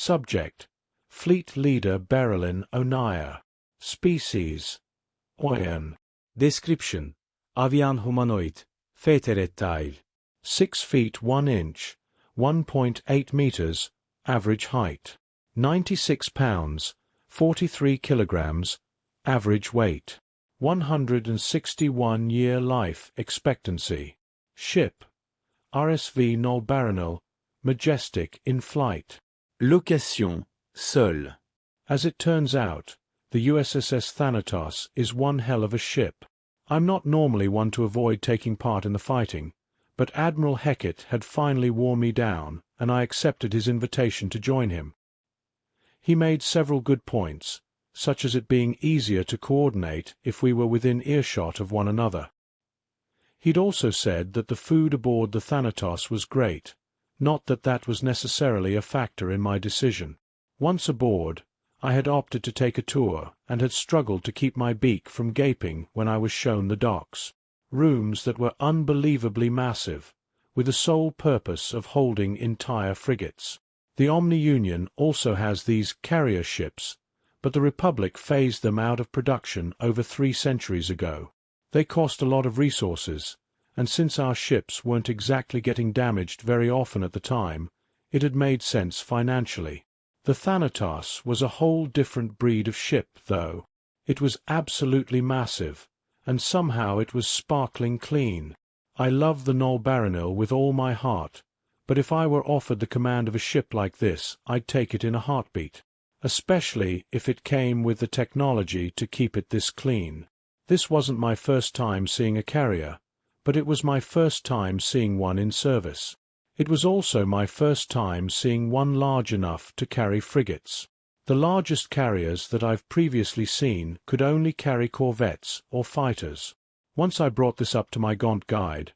Subject: Fleet Leader Berylin Onaya. Species: Oyan. Description: Avian humanoid, feet reptile. 6 feet 1 inch, 1.8 meters, average height. 96 pounds, 43 kilograms, average weight. 161-year life expectancy. Ship: RSV Nolbaranil, majestic in flight. Location: Seul. As it turns out, the USS Thanatos is one hell of a ship. I'm not normally one to avoid taking part in the fighting, but Admiral Heckett had finally worn me down, and I accepted his invitation to join him. He made several good points, such as it being easier to coordinate if we were within earshot of one another. He'd also said that the food aboard the Thanatos was great, not that that was necessarily a factor in my decision. Once aboard, I had opted to take a tour and had struggled to keep my beak from gaping when I was shown the docks. Rooms that were unbelievably massive, with the sole purpose of holding entire frigates. The Omni-Union also has these carrier ships, but the Republic phased them out of production over 3 centuries ago. They cost a lot of resources, and since our ships weren't exactly getting damaged very often at the time, it had made sense financially. The Thanatos was a whole different breed of ship, though. It was absolutely massive, and somehow it was sparkling clean. I love the Nolbaranil with all my heart, but if I were offered the command of a ship like this, I'd take it in a heartbeat, especially if it came with the technology to keep it this clean. This wasn't my first time seeing a carrier, but it was my first time seeing one in service. It was also my first time seeing one large enough to carry frigates. The largest carriers that I've previously seen could only carry corvettes or fighters. Once I brought this up to my gaunt guide.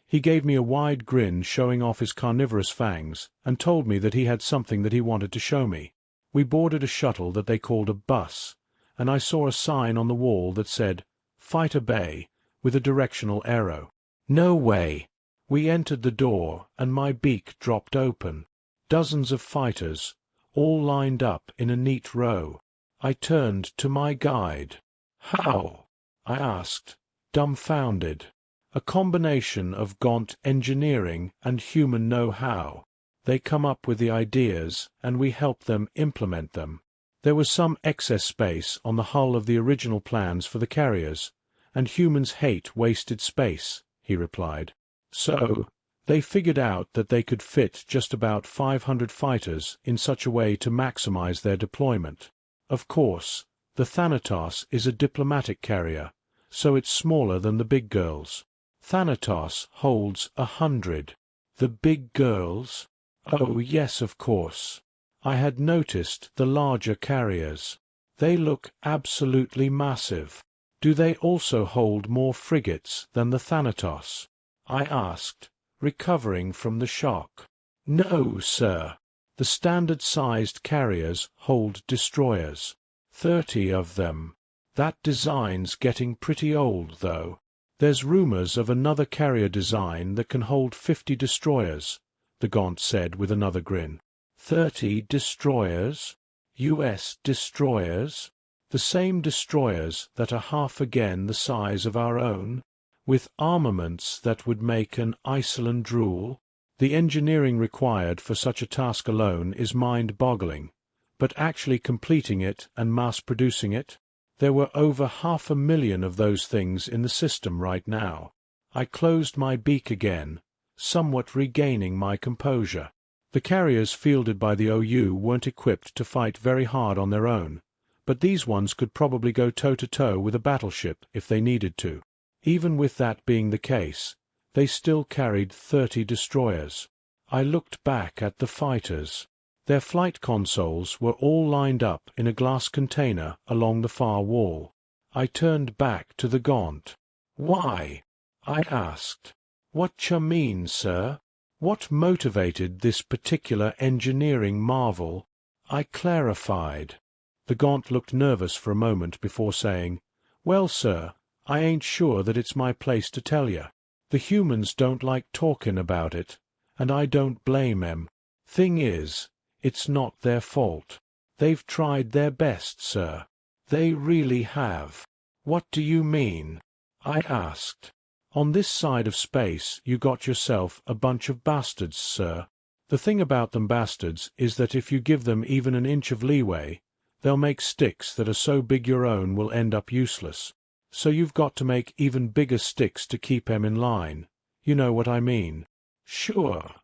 He gave me a wide grin showing off his carnivorous fangs and told me that he had something that he wanted to show me. We boarded a shuttle that they called a bus, and I saw a sign on the wall that said, "Fighter Bay," with a directional arrow. No way! We entered the door, and my beak dropped open. Dozens of fighters, all lined up in a neat row. I turned to my guide. "How?" I asked, dumbfounded. A combination of gaunt engineering and human know-how. They come up with the ideas, and we help them implement them. There was some excess space on the hull of the original plans for the carriers, and humans hate wasted space, he replied. So, they figured out that they could fit just about 500 fighters in such a way to maximize their deployment. Of course, the Thanatos is a diplomatic carrier, so it's smaller than the big girls. Thanatos holds 100. The big girls? Oh, yes, of course. I had noticed the larger carriers. They look absolutely massive. Do they also hold more frigates than the Thanatos? I asked, recovering from the shock. No, sir. The standard-sized carriers hold destroyers. 30 of them. That design's getting pretty old, though. There's rumors of another carrier design that can hold 50 destroyers, the Gaunt said with another grin. 30 destroyers? U.S. destroyers? The same destroyers that are half again the size of our own? With armaments that would make an Iceland drool? The engineering required for such a task alone is mind-boggling, but actually completing it and mass-producing it? There were over 500,000 of those things in the system right now. I closed my beak again, somewhat regaining my composure. The carriers fielded by the OU weren't equipped to fight very hard on their own, but these ones could probably go toe-to-toe with a battleship if they needed to. Even with that being the case, they still carried 30 destroyers. I looked back at the fighters. Their flight consoles were all lined up in a glass container along the far wall. I turned back to the Gaunt. "Why?" I asked. "What cha mean, sir? What motivated this particular engineering marvel?" I clarified. The Gaunt looked nervous for a moment before saying, "Well, sir, I ain't sure that it's my place to tell you. The humans don't like talking about it, and I don't blame 'em. Thing is, It's not their fault. They've tried their best, sir. They really have. What do you mean? I asked. On this side of space you got yourself a bunch of bastards, sir. The thing about them bastards is that if you give them even an inch of leeway, they'll make sticks that are so big your own will end up useless. So you've got to make even bigger sticks to keep 'em in line. You know what I mean? Sure,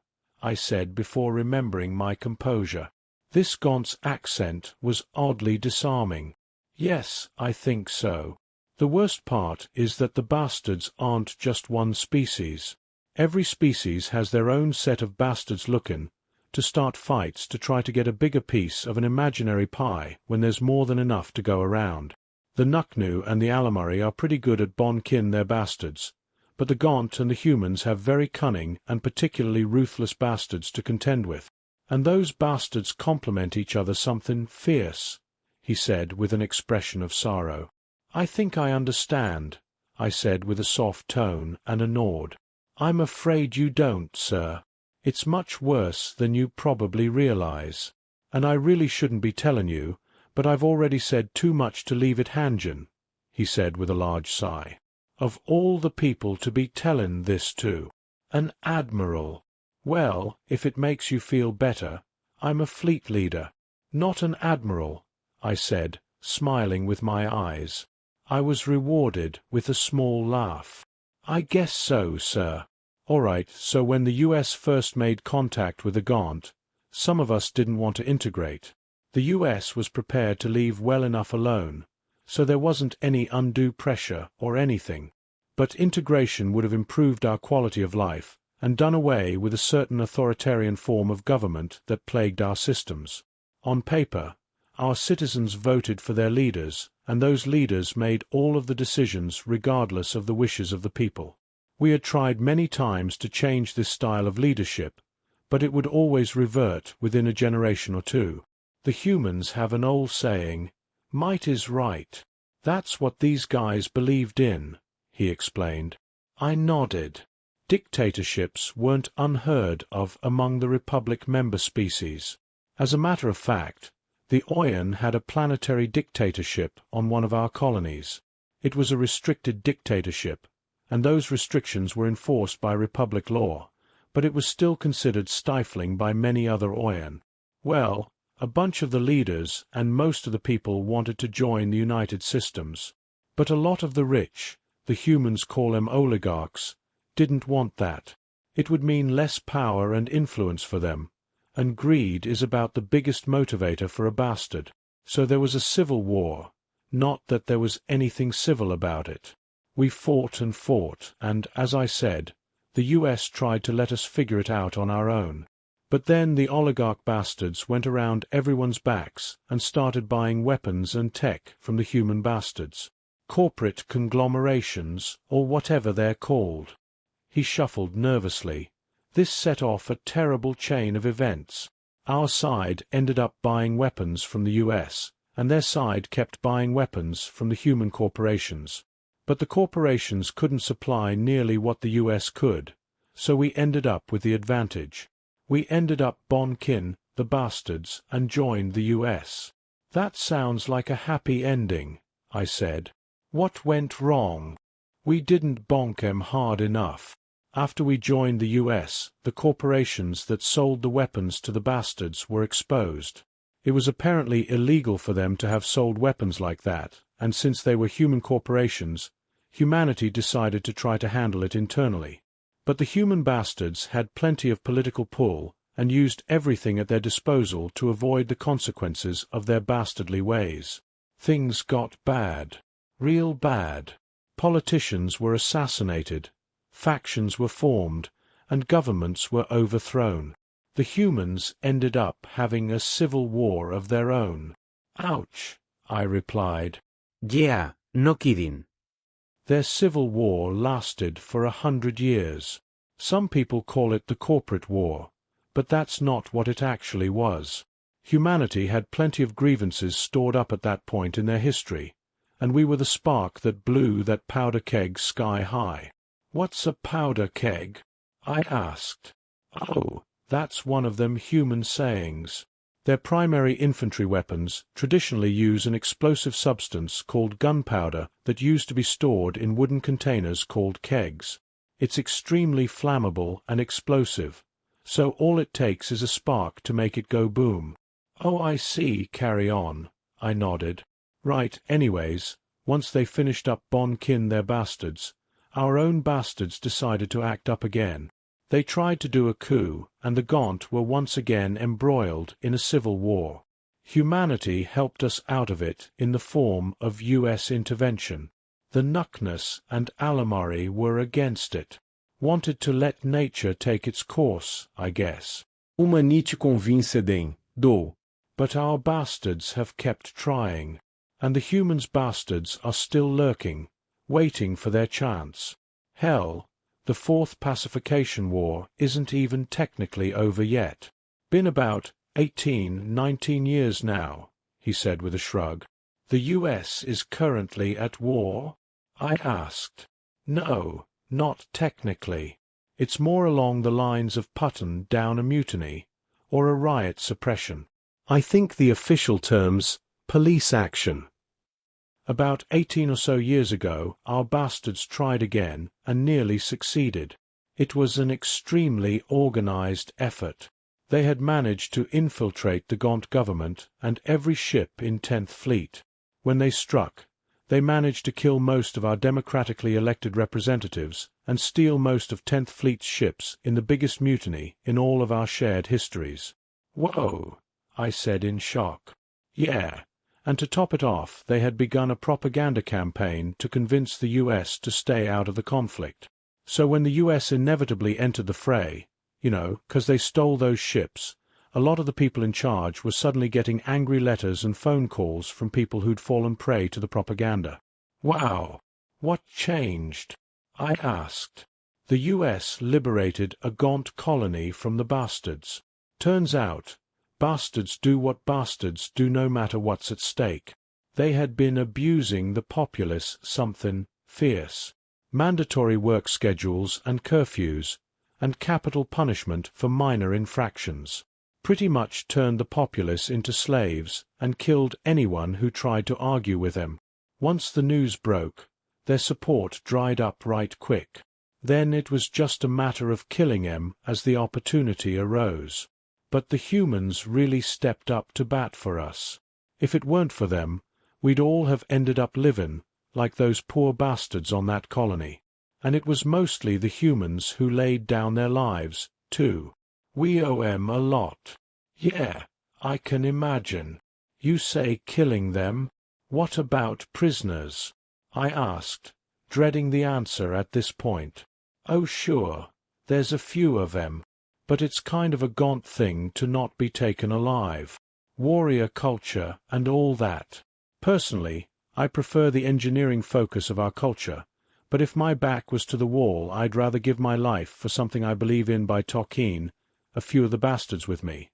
I said before remembering my composure. This Gaunt's accent was oddly disarming. Yes, I think so. The worst part is that the bastards aren't just one species. Every species has their own set of bastards looking to start fights to try to get a bigger piece of an imaginary pie when there's more than enough to go around. The Nuknu and the Alamari are pretty good at bonkin their bastards, but the Gaunt and the humans have very cunning and particularly ruthless bastards to contend with. And those bastards complement each other something fierce, he said with an expression of sorrow. I think I understand, I said with a soft tone and a nod. I'm afraid you don't, sir. It's much worse than you probably realize. And I really shouldn't be telling you, but I've already said too much to leave it hangin', he said with a large sigh. Of all the people to be tellin' this to. An admiral. Well, if it makes you feel better, I'm a fleet leader. Not an admiral, I said, smiling with my eyes. I was rewarded with a small laugh. I guess so, sir. All right, so when the US first made contact with the Gaunt, some of us didn't want to integrate. The US was prepared to leave well enough alone, so there wasn't any undue pressure or anything. But integration would have improved our quality of life and done away with a certain authoritarian form of government that plagued our systems. On paper, our citizens voted for their leaders, and those leaders made all of the decisions regardless of the wishes of the people. We had tried many times to change this style of leadership, but it would always revert within a generation or two. The humans have an old saying, "Might is right." That's what these guys believed in, he explained. I nodded. Dictatorships weren't unheard of among the Republic member species. As a matter of fact, the Oyan had a planetary dictatorship on one of our colonies. It was a restricted dictatorship, and those restrictions were enforced by Republic law, but it was still considered stifling by many other Oyan. Well, a bunch of the leaders and most of the people wanted to join the United Systems, but a lot of the rich, the humans call them oligarchs, didn't want that. It would mean less power and influence for them, and greed is about the biggest motivator for a bastard. So there was a civil war, not that there was anything civil about it. We fought, and, as I said, the US tried to let us figure it out on our own. But then the oligarch bastards went around everyone's backs and started buying weapons and tech from the human bastards. Corporate conglomerations, or whatever they're called. He shuffled nervously. This set off a terrible chain of events. Our side ended up buying weapons from the US, and their side kept buying weapons from the human corporations. But the corporations couldn't supply nearly what the US could, so we ended up with the advantage. We ended up bonkin the bastards and joined the US. That sounds like a happy ending, I said. What went wrong? We didn't bonk 'em hard enough. After we joined the US, the corporations that sold the weapons to the bastards were exposed. It was apparently illegal for them to have sold weapons like that, and since they were human corporations, humanity decided to try to handle it internally. But the human bastards had plenty of political pull and used everything at their disposal to avoid the consequences of their bastardly ways. Things got bad. Real bad. Politicians were assassinated. Factions were formed, and governments were overthrown. The humans ended up having a civil war of their own. Ouch, I replied. Yeah, no kidding. Their civil war lasted for 100 years. Some people call it the corporate war, but that's not what it actually was. Humanity had plenty of grievances stored up at that point in their history, and we were the spark that blew that powder keg sky high. What's a powder keg? I asked. Oh, that's one of them human sayings. Their primary infantry weapons traditionally use an explosive substance called gunpowder that used to be stored in wooden containers called kegs. It's extremely flammable and explosive, so all it takes is a spark to make it go boom. Oh, I see, carry on, I nodded. Right, anyways, once they finished up Bon Kin their bastards, our own bastards decided to act up again. They tried to do a coup, and the Gaunt were once again embroiled in a civil war. Humanity helped us out of it in the form of US intervention. The Nuckness and Alamari were against it. Wanted to let nature take its course, I guess. Humanite convincedem, do. But our bastards have kept trying, and the humans' bastards are still lurking, waiting for their chance. Hell, the Fourth Pacification War isn't even technically over yet. Been about 19 years now, he said with a shrug. The US is currently at war? I asked. No, not technically. It's more along the lines of putting down a mutiny, or a riot suppression. I think the official term's police action. About 18 or so years ago, our bastards tried again and nearly succeeded. It was an extremely organized effort. They had managed to infiltrate the Gaunt government and every ship in 10th Fleet. When they struck, they managed to kill most of our democratically elected representatives and steal most of 10th Fleet's ships in the biggest mutiny in all of our shared histories. Whoa, I said in shock. Yeah. And to top it off, they had begun a propaganda campaign to convince the US to stay out of the conflict. So when the US inevitably entered the fray, 'cause they stole those ships, a lot of the people in charge were suddenly getting angry letters and phone calls from people who'd fallen prey to the propaganda. Wow! What changed? I asked. The US liberated a Gaunt colony from the bastards. Turns out, bastards do what bastards do no matter what's at stake. They had been abusing the populace something fierce. Mandatory work schedules and curfews, and capital punishment for minor infractions. Pretty much turned the populace into slaves and killed anyone who tried to argue with them. Once the news broke, their support dried up right quick. Then it was just a matter of killing them as the opportunity arose. But the humans really stepped up to bat for us. If it weren't for them, we'd all have ended up living like those poor bastards on that colony. And it was mostly the humans who laid down their lives, too. We owe 'em a lot. Yeah, I can imagine. You say killing them? What about prisoners? I asked, dreading the answer at this point. Oh sure, there's a few of them. But it's kind of a Gaunt thing to not be taken alive. Warrior culture and all that. Personally, I prefer the engineering focus of our culture, but if my back was to the wall I'd rather give my life for something I believe in by talking, a few of the bastards with me,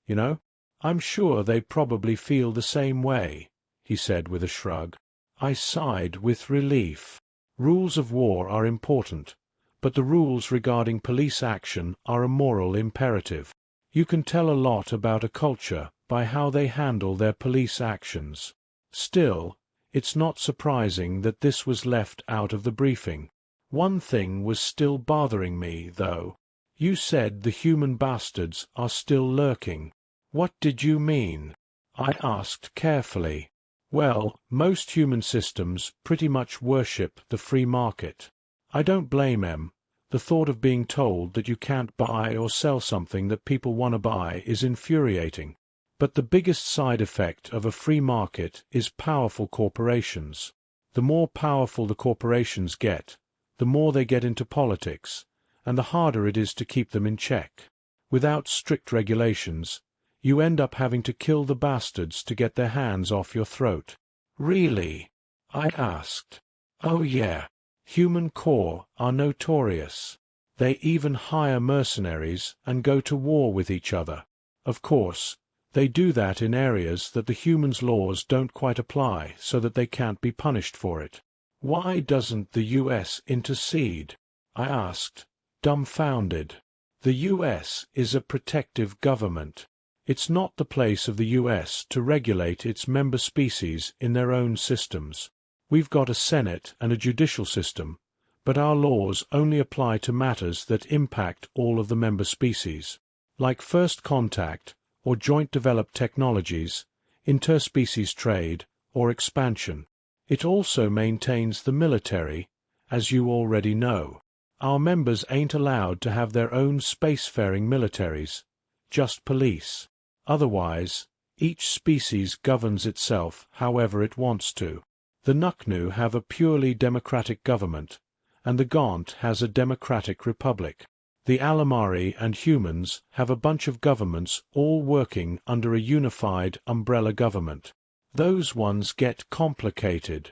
I'm sure they probably feel the same way, he said with a shrug. I sighed with relief. Rules of war are important, but the rules regarding police action are a moral imperative. You can tell a lot about a culture by how they handle their police actions. Still, it's not surprising that this was left out of the briefing. One thing was still bothering me, though. You said the human bastards are still lurking. What did you mean? I asked carefully. Well, most human systems pretty much worship the free market. I don't blame 'em. The thought of being told that you can't buy or sell something that people want to buy is infuriating. But the biggest side effect of a free market is powerful corporations. The more powerful the corporations get, the more they get into politics, and the harder it is to keep them in check. Without strict regulations, you end up having to kill the bastards to get their hands off your throat. Really? I asked. Oh yeah. Human core are notorious. They even hire mercenaries and go to war with each other. Of course, they do that in areas that the humans' laws don't quite apply so that they can't be punished for it. Why doesn't the US intercede? I asked, dumbfounded. The US is a protective government. It's not the place of the US to regulate its member species in their own systems. We've got a Senate and a judicial system, but our laws only apply to matters that impact all of the member species, like first contact or joint developed technologies, interspecies trade, or expansion. It also maintains the military, as you already know. Our members ain't allowed to have their own spacefaring militaries, just police. Otherwise, each species governs itself however it wants to. The Nuknu have a purely democratic government, and the Gaunt has a democratic republic. The Alamari and humans have a bunch of governments all working under a unified umbrella government. Those ones get complicated.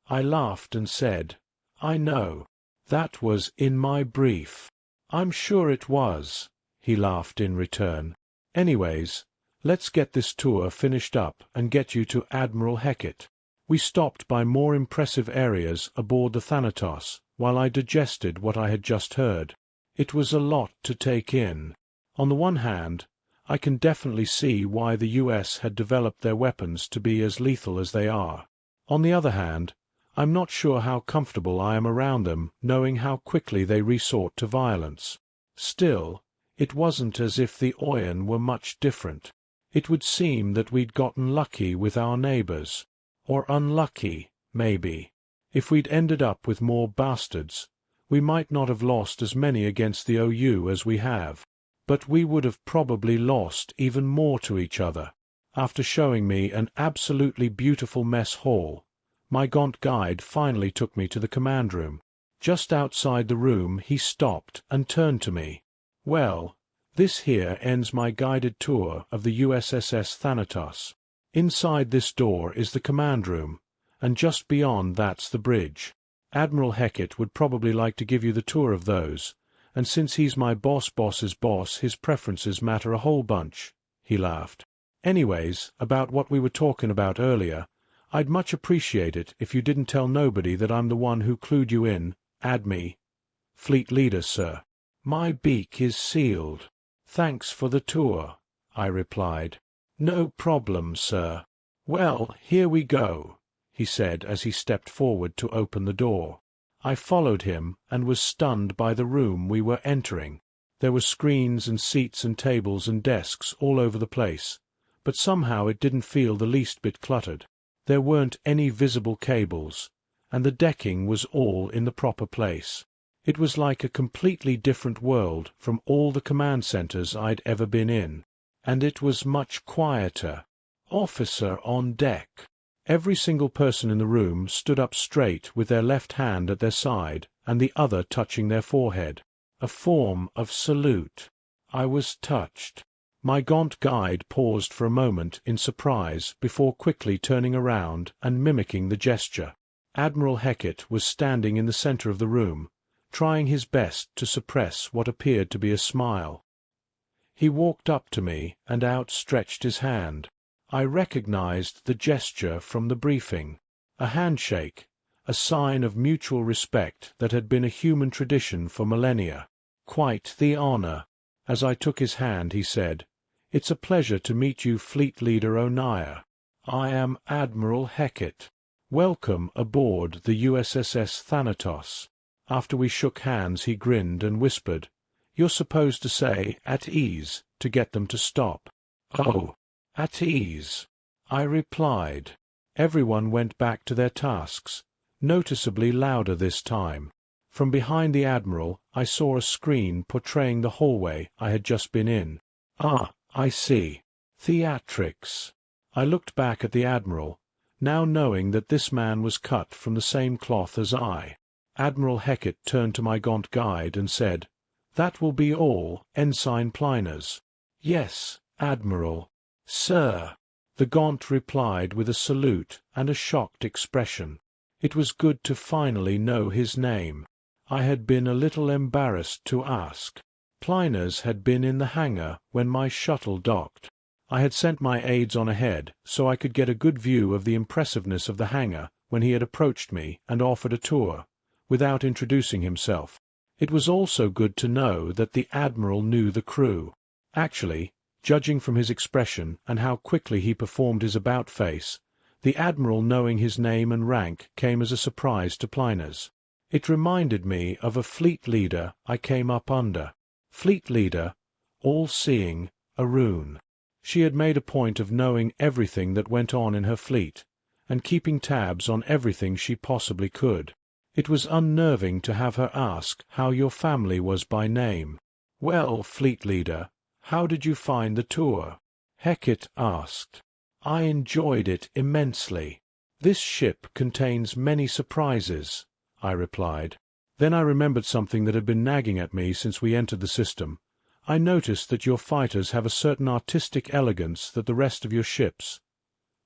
I laughed and said, I know. That was in my brief. I'm sure it was. He laughed in return. Anyways, let's get this tour finished up and get you to Admiral Hecat. We stopped by more impressive areas aboard the Thanatos while I digested what I had just heard. It was a lot to take in. On the one hand, I can definitely see why the US had developed their weapons to be as lethal as they are. On the other hand, I'm not sure how comfortable I am around them, knowing how quickly they resort to violence. Still, it wasn't as if the Oyan were much different. It would seem that we'd gotten lucky with our neighbors. Or unlucky, maybe. If we'd ended up with more bastards, we might not have lost as many against the OU as we have. But we would have probably lost even more to each other. After showing me an absolutely beautiful mess hall, my Gaunt guide finally took me to the command room. Just outside the room he stopped and turned to me. Well, this here ends my guided tour of the USSS Thanatos. Inside this door is the command room, and just beyond that's the bridge. Admiral Hecat would probably like to give you the tour of those, and since he's my boss's boss, his preferences matter a whole bunch. He laughed. Anyways, about what we were talking about earlier, I'd much appreciate it if you didn't tell nobody that I'm the one who clued you in, Admi. Fleet leader, sir. My beak is sealed. Thanks for the tour, I replied. No problem, sir. Well, here we go, he said as he stepped forward to open the door. I followed him and was stunned by the room we were entering. There were screens and seats and tables and desks all over the place, but somehow it didn't feel the least bit cluttered. There weren't any visible cables, and the decking was all in the proper place. It was like a completely different world from all the command centers I'd ever been in, and it was much quieter. Officer on deck. Every single person in the room stood up straight with their left hand at their side and the other touching their forehead, a form of salute. I was touched. My Gaunt guide paused for a moment in surprise before quickly turning around and mimicking the gesture. Admiral Hecat was standing in the center of the room, trying his best to suppress what appeared to be a smile. He walked up to me and outstretched his hand. I recognized the gesture from the briefing. A handshake, a sign of mutual respect that had been a human tradition for millennia. Quite the honor. As I took his hand, he said, "It's a pleasure to meet you, Fleet Leader Onaya. I am Admiral Hecat. Welcome aboard the USSS Thanatos." After we shook hands, he grinned and whispered, "You're supposed to say, 'at ease,' to get them to stop." "Oh, at ease," I replied. Everyone went back to their tasks, noticeably louder this time. From behind the Admiral, I saw a screen portraying the hallway I had just been in. Ah, I see. Theatrics. I looked back at the Admiral, now knowing that this man was cut from the same cloth as I. Admiral Hecat turned to my Gaunt guide and said, "That will be all, Ensign Pliners." "Yes, Admiral." "Sir," the Gaunt replied with a salute and a shocked expression. It was good to finally know his name. I had been a little embarrassed to ask. Pliners had been in the hangar when my shuttle docked. I had sent my aides on ahead so I could get a good view of the impressiveness of the hangar when he had approached me and offered a tour, without introducing himself. It was also good to know that the Admiral knew the crew. Actually, Judging from his expression and how quickly he performed his about-face, the admiral knowing his name and rank came as a surprise to Pliners. It reminded me of a fleet leader I came up under. Fleet leader, all-seeing, a rune. She had made a point of knowing everything that went on in her fleet, and keeping tabs on everything she possibly could. It was unnerving to have her ask how your family was by name. "Well, fleet leader, how did you find the tour?" Hecate asked. "I enjoyed it immensely. This ship contains many surprises," I replied. Then I remembered something that had been nagging at me since we entered the system. I noticed that your fighters have a certain artistic elegance that the rest of your ships,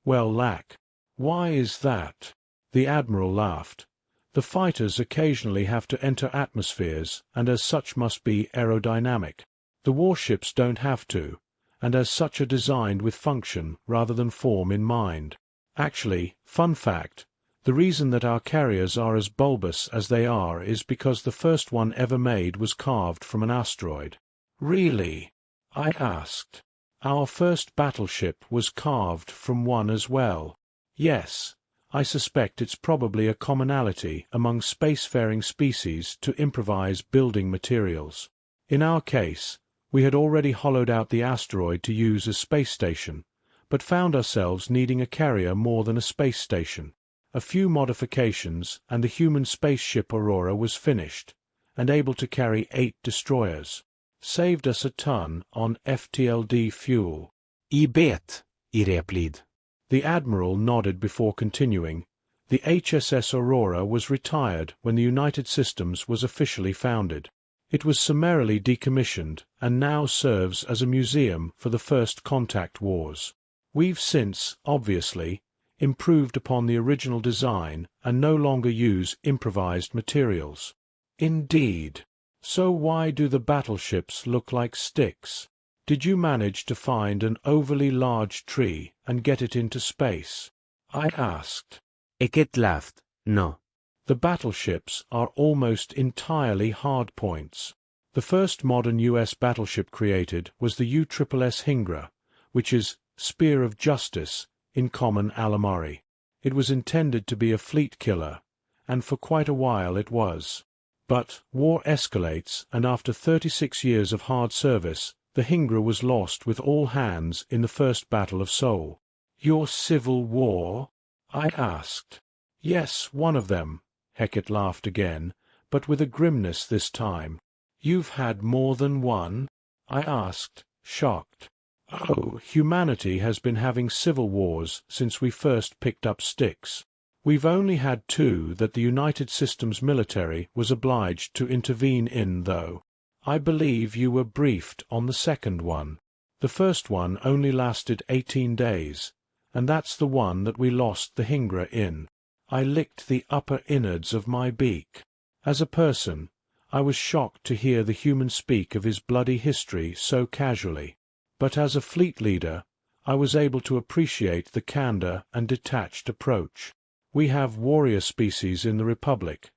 well, lack. Why is that? The admiral laughed. The fighters occasionally have to enter atmospheres, and as such must be aerodynamic. The warships don't have to, and as such are designed with function rather than form in mind. Actually, fun fact, the reason that our carriers are as bulbous as they are is because the first one ever made was carved from an asteroid. Really? I asked. Our first battleship was carved from one as well. Yes. I suspect it's probably a commonality among spacefaring species to improvise building materials. In our case, we had already hollowed out the asteroid to use as space station, but found ourselves needing a carrier more than a space station. A few modifications, and the human spaceship Aurora was finished, and able to carry 8 destroyers. Saved us a ton on FTLD fuel. I bet, I replid. The admiral nodded before continuing. The HSS Aurora was retired when the United Systems was officially founded. It was summarily decommissioned and now serves as a museum for the First Contact Wars. We've since, obviously, improved upon the original design and no longer use improvised materials. Indeed. So why do the battleships look like sticks? Did you manage to find an overly large tree and get it into space? I asked. Hecate laughed. No. The battleships are almost entirely hardpoints. The first modern U.S. battleship created was the USSS Hingra, which is Spear of Justice in common Alamari. It was intended to be a fleet killer, and for quite a while it was. But war escalates, and after 36 years of hard service, the Hingra was lost with all hands in the First Battle of Seoul. Your civil war? I asked. Yes, one of them. Hecate laughed again, but with a grimness this time. You've had more than one? I asked, shocked. Oh, humanity has been having civil wars since we first picked up sticks. We've only had 2 that the United Systems military was obliged to intervene in, though. I believe you were briefed on the second one. The first one only lasted 18 days, and that's the one that we lost the Hingra in. I licked the upper innards of my beak. As a person, I was shocked to hear the human speak of his bloody history so casually. But as a fleet leader, I was able to appreciate the candor and detached approach. We have warrior species in the Republic,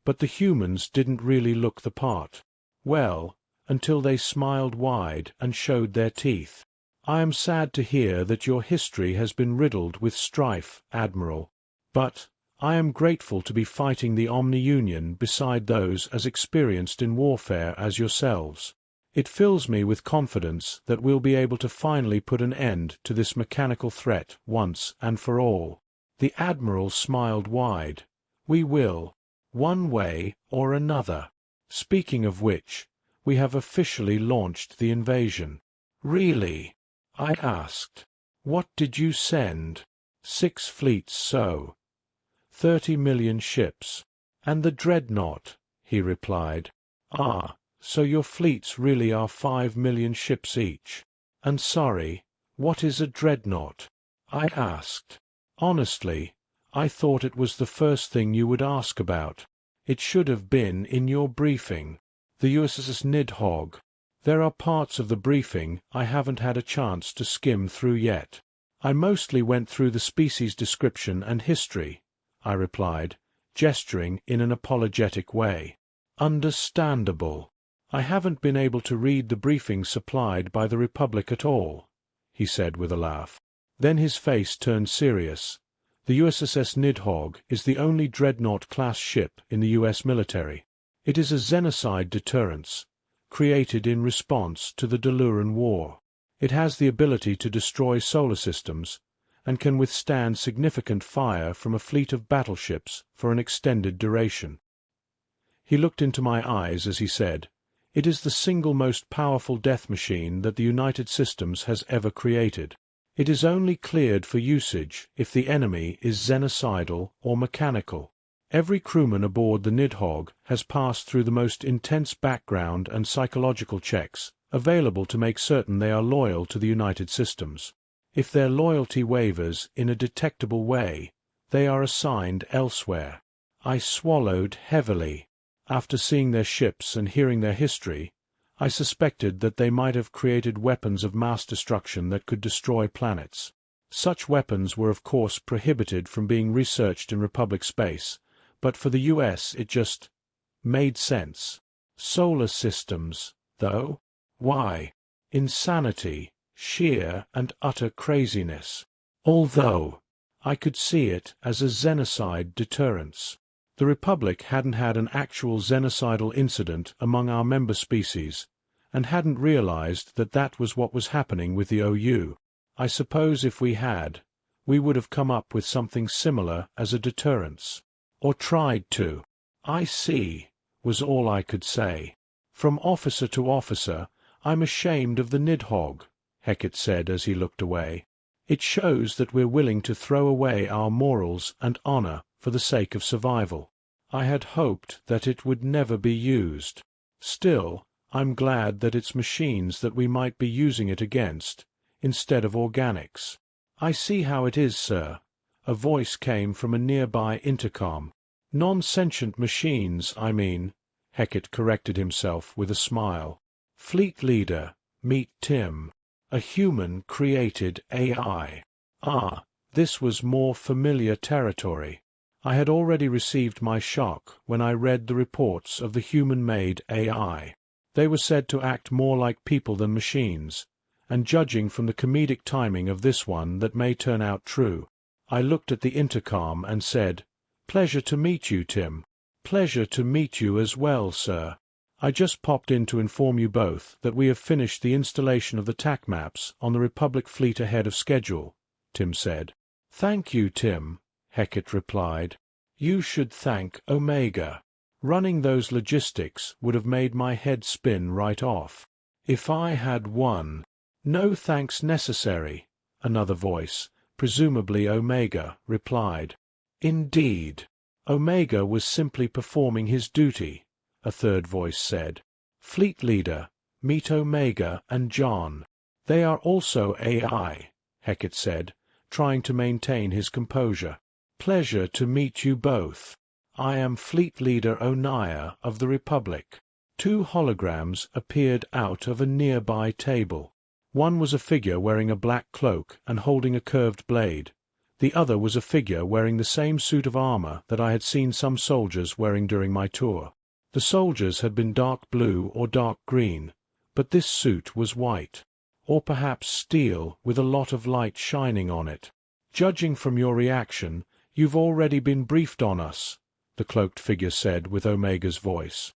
but the humans didn't really look the part. Well, until they smiled wide and showed their teeth. I am sad to hear that your history has been riddled with strife, Admiral. But I am grateful to be fighting the Omni-Union beside those as experienced in warfare as yourselves. It fills me with confidence that we'll be able to finally put an end to this mechanical threat once and for all. The Admiral smiled wide. We will, one way or another. Speaking of which, we have officially launched the invasion. Really? I asked. What did you send? 6 fleets, so 30 million ships. And the dreadnought, he replied. Ah, so your fleets really are 5 million ships each. And sorry, what is a dreadnought? I asked. Honestly, I thought it was the first thing you would ask about. It should have been in your briefing. The USS Nidhogg. There are parts of the briefing I haven't had a chance to skim through yet. I mostly went through the species description and history, I replied, gesturing in an apologetic way. Understandable. I haven't been able to read the briefing supplied by the Republic at all, he said with a laugh. Then his face turned serious. The USS Nidhogg is the only dreadnought-class ship in the U.S. military. It is a xenocide deterrence, created in response to the Deluran War. It has the ability to destroy solar systems, and can withstand significant fire from a fleet of battleships for an extended duration. He looked into my eyes as he said, "It is the single most powerful death machine that the United Systems has ever created. It is only cleared for usage if the enemy is xenocidal or mechanical. Every crewman aboard the Nidhogg has passed through the most intense background and psychological checks available to make certain they are loyal to the United Systems. If their loyalty wavers in a detectable way, they are assigned elsewhere." I swallowed heavily. After seeing their ships and hearing their history, I suspected that they might have created weapons of mass destruction that could destroy planets. Such weapons were of course prohibited from being researched in Republic space, but for the US it just made sense. Solar systems, though? Why? Insanity, sheer and utter craziness. Although I could see it as a xenocide deterrence. The Republic hadn't had an actual xenocidal incident among our member species, and hadn't realized that that was what was happening with the OU. I suppose if we had, we would have come up with something similar as a deterrence. Or tried to. "I see," was all I could say. "From officer to officer, I'm ashamed of the Nidhogg," Hackett said as he looked away. "It shows that we're willing to throw away our morals and honor for the sake of survival. I had hoped that it would never be used. Still, I'm glad that it's machines that we might be using it against, instead of organics." "I see how it is, sir." A voice came from a nearby intercom. "Non-sentient machines, I mean," Hackett corrected himself with a smile. "Fleet leader, meet Tim. A human-created AI." Ah, this was more familiar territory. I had already received my shock when I read the reports of the human-made AI. They were said to act more like people than machines, and judging from the comedic timing of this one that may turn out true. I looked at the intercom and said, "Pleasure to meet you, Tim." "Pleasure to meet you as well, sir. I just popped in to inform you both that we have finished the installation of the TAC maps on the Republic fleet ahead of schedule," Tim said. "Thank you, Tim," Hackett replied. "You should thank Omega. Running those logistics would have made my head spin right off. If I had won—" "No thanks necessary," another voice, presumably Omega, replied. "Indeed. Omega was simply performing his duty," a third voice said. "Fleet leader, meet Omega and John. They are also AI," Hackett said, trying to maintain his composure. "Pleasure to meet you both. I am Fleet Leader Onaya of the Republic." Two holograms appeared out of a nearby table. One was a figure wearing a black cloak and holding a curved blade. The other was a figure wearing the same suit of armor that I had seen some soldiers wearing during my tour. The soldiers had been dark blue or dark green, but this suit was white, or perhaps steel with a lot of light shining on it. "Judging from your reaction, you've already been briefed on us," the cloaked figure said with Omega's voice.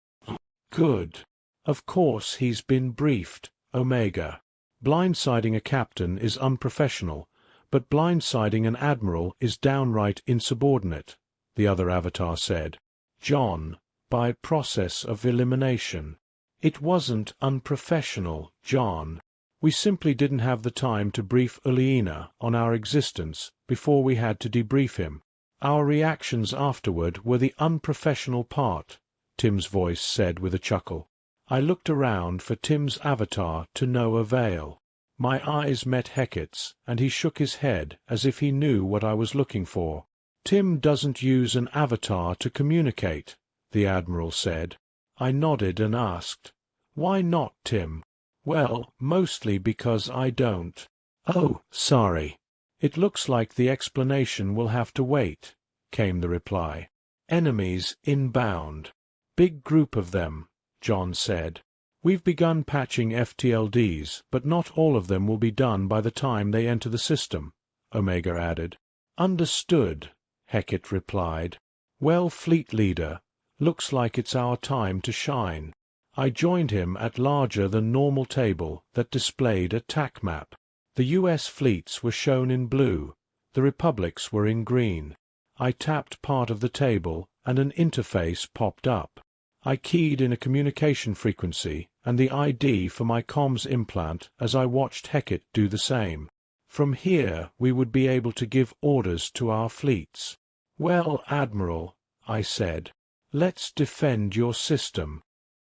"Good. Of course he's been briefed, Omega. Blindsiding a captain is unprofessional, but blindsiding an admiral is downright insubordinate," the other avatar said. "John, by process of elimination." "It wasn't unprofessional, John. We simply didn't have the time to brief Uliena on our existence before we had to debrief him. Our reactions afterward were the unprofessional part," Tim's voice said with a chuckle. I looked around for Tim's avatar to no avail. My eyes met Hackett's, and he shook his head as if he knew what I was looking for. "Tim doesn't use an avatar to communicate," the Admiral said. I nodded and asked, "Why not, Tim?" "Well, mostly because I don't." "Oh, sorry. It looks like the explanation will have to wait," came the reply. "Enemies inbound. Big group of them," John said. We've begun patching FTLDs, but not all of them will be done by the time they enter the system, Omega added. Understood, Hecate replied. Well, Fleet Leader, looks like it's our time to shine. I joined him at larger-than-normal table that displayed a TAC map. The U.S. fleets were shown in blue, the Republic's were in green. I tapped part of the table, and an interface popped up. I keyed in a communication frequency and the ID for my comms implant as I watched Hecate do the same. From here we would be able to give orders to our fleets. Well, Admiral, I said, let's defend your system.